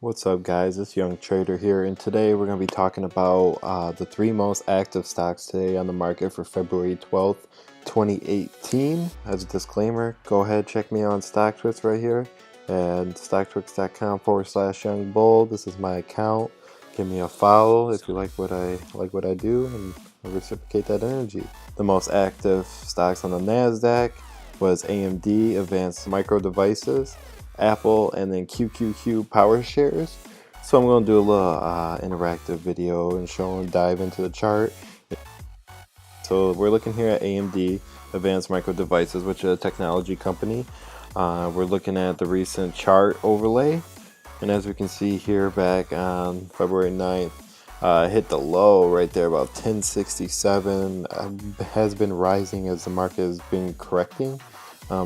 What's up guys, it's Young Trader here, and today we're going to be talking about the three most active stocks today on the market for February 12th, 2018. As a disclaimer, go ahead, check me on Stocktwits right here at stocktwits.com/youngbull. This is my account. Give me a follow if you like what I do, and I reciprocate that energy. The most active stocks on the NASDAQ was AMD, Advanced Micro Devices, Apple, and then QQQ Power Shares. So I'm going to do a little interactive video and dive into the chart. So we're looking here at AMD, Advanced Micro Devices, which is a technology company. We're looking at the recent chart overlay, and as we can see here, back on February 9th, hit the low right there about 1067. Has been rising as the market has been correcting.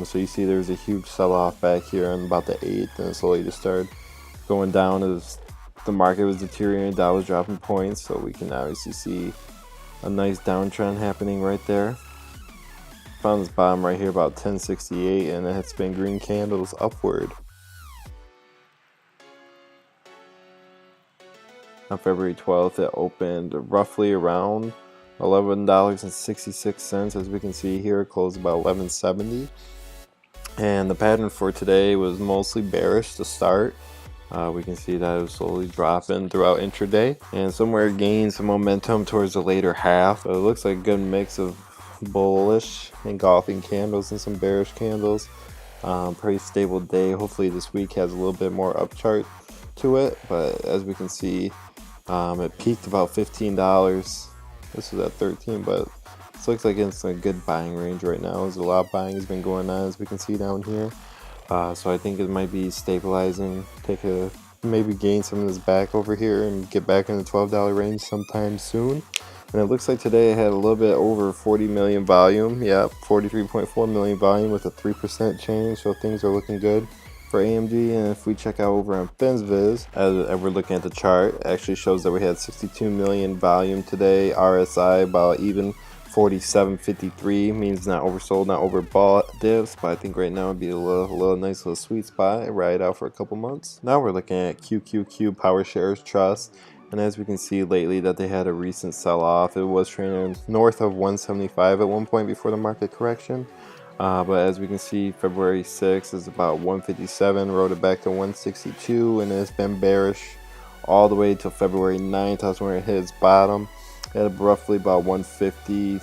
So you see there's a huge sell-off back here on about the 8th, and it slowly just started going down as the market was deteriorating. Dow was dropping points, so we can obviously see a nice downtrend happening right there. Found this bottom right here about 1068, and it's been green candles upward. On February 12th, it opened roughly around $11.66. As we can see here, it closed about $11.70. And the pattern for today was mostly bearish to start. We can see that it was slowly dropping throughout intraday, and somewhere gained some momentum towards the later half. It looks like a good mix of bullish engulfing candles and some bearish candles. Pretty stable day. Hopefully this week has a little bit more upchart to it, but as we can see, it peaked about $15. This was at 13, but it looks like it's a good buying range right now. There's a lot of buying has been going on, as we can see down here. So I think it might be stabilizing. Maybe gain some of this back over here and get back in the $12 range sometime soon. And it looks like today it had a little bit over 40 million volume. Yeah, 43.4 million volume with a 3% change. So things are looking good for AMD. And if we check out over on FinViz, as we're looking at the chart, it actually shows that we had 62 million volume today. RSI about even. 47.53 means not oversold, not overbought dips, but I think right now would be a little nice little sweet spot. Ride out for a couple months. Now we're looking at QQQ Power Shares Trust, and as we can see lately that they had a recent sell-off. It was trading north of 175 at one point before the market correction, but as we can see, February 6th is about 157, rode it back to 162, and it's been bearish all the way till February 9th. That's when it hit its bottom at roughly about 150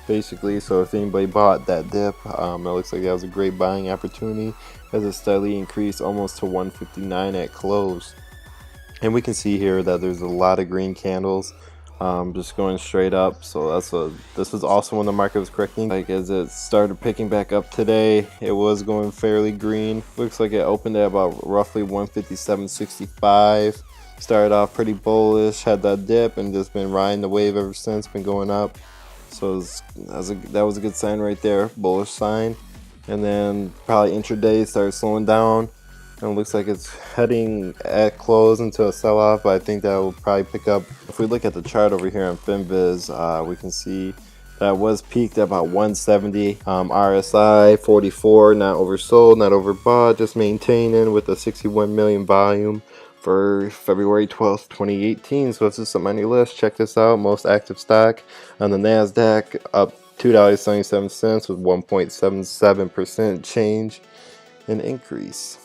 basically. So if anybody bought that dip, it looks like that was a great buying opportunity, as it steadily increased almost to 159 at close. And we can see here that there's a lot of green candles just going straight up. So this was also when the market was correcting. Like as it started picking back up today, it was going fairly green. Looks like it opened at about roughly 157.65. Started off pretty bullish, had that dip, and just been riding the wave ever since. Been going up, so that was a good sign right there, bullish sign. And then probably intraday started slowing down, and it looks like it's heading at close into a sell-off. But I think that will probably pick up. If we look at the chart over here on FinViz, we can see that was peaked at about 170. RSI 44, not oversold, not overbought, just maintaining with a 61 million volume for February 12th, 2018. So if this is something on your list, check this out. Most active stock on the NASDAQ, up $2.77 with 1.77% change and increase.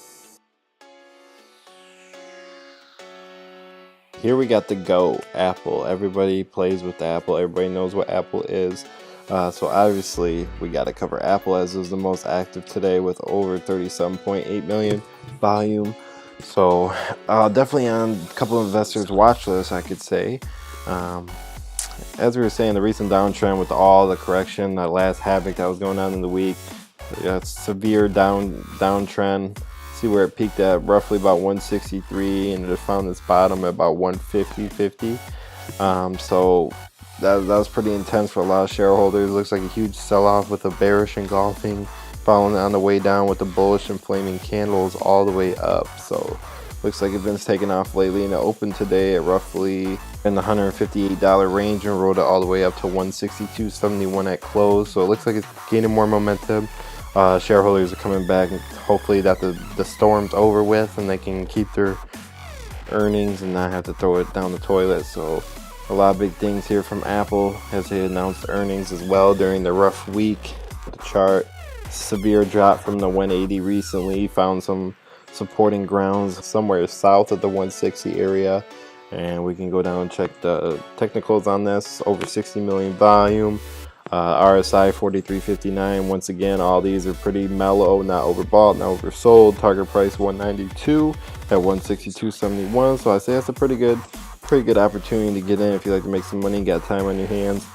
Here we got the GOAT, Apple. Everybody plays with Apple. Everybody knows what Apple is. So obviously we got to cover Apple, as it was the most active today with over 37.8 million volume. So definitely on a couple of investors' watch lists, I could say. As we were saying, the recent downtrend with all the correction, that last havoc that was going on in the week, severe downtrend. See where it peaked at roughly about 163, and it found this bottom at about 150.50. So that was pretty intense for a lot of shareholders. Looks like a huge sell-off with a bearish engulfing, following on the way down with the bullish and flaming candles all the way up. So looks like it's been taking off lately, and it opened today at roughly in the $158 range and rode it all the way up to 162.71 at close. So it looks like it's gaining more momentum. Shareholders are coming back and hopefully that the storm's over with and they can keep their earnings and not have to throw it down the toilet. So a lot of big things here from Apple as they announced earnings as well during the rough week. The chart, severe drop from the 180 recently, found some supporting grounds somewhere south of the 160 area, and we can go down and check the technicals on this. Over 60 million volume, RSI 43.59. Once again, all these are pretty mellow, not overbought, not oversold. Target price 192 at 162.71. So I say that's a pretty good opportunity to get in if you like to make some money, got time on your hands.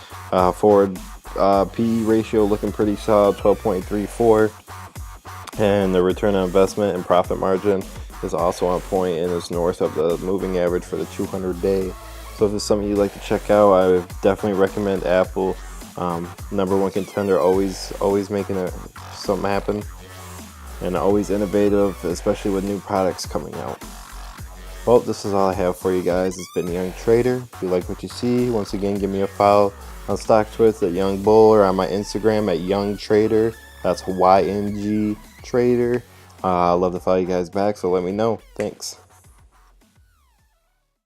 Forward PE ratio looking pretty solid, 12.34, and the return on investment and profit margin is also on point and is north of the moving average for the 200-day. So if it's something you'd like to check out, I would definitely recommend Apple. #1 contender, always making something happen, and always innovative, especially with new products coming out. Well, this is all I have for you guys. It's been Young Trader. If you like what you see, once again, give me a follow on Stocktwits at Young Bull, or on my Instagram at Young Trader. That's YNG Trader. I'd love to follow you guys back, so let me know. Thanks.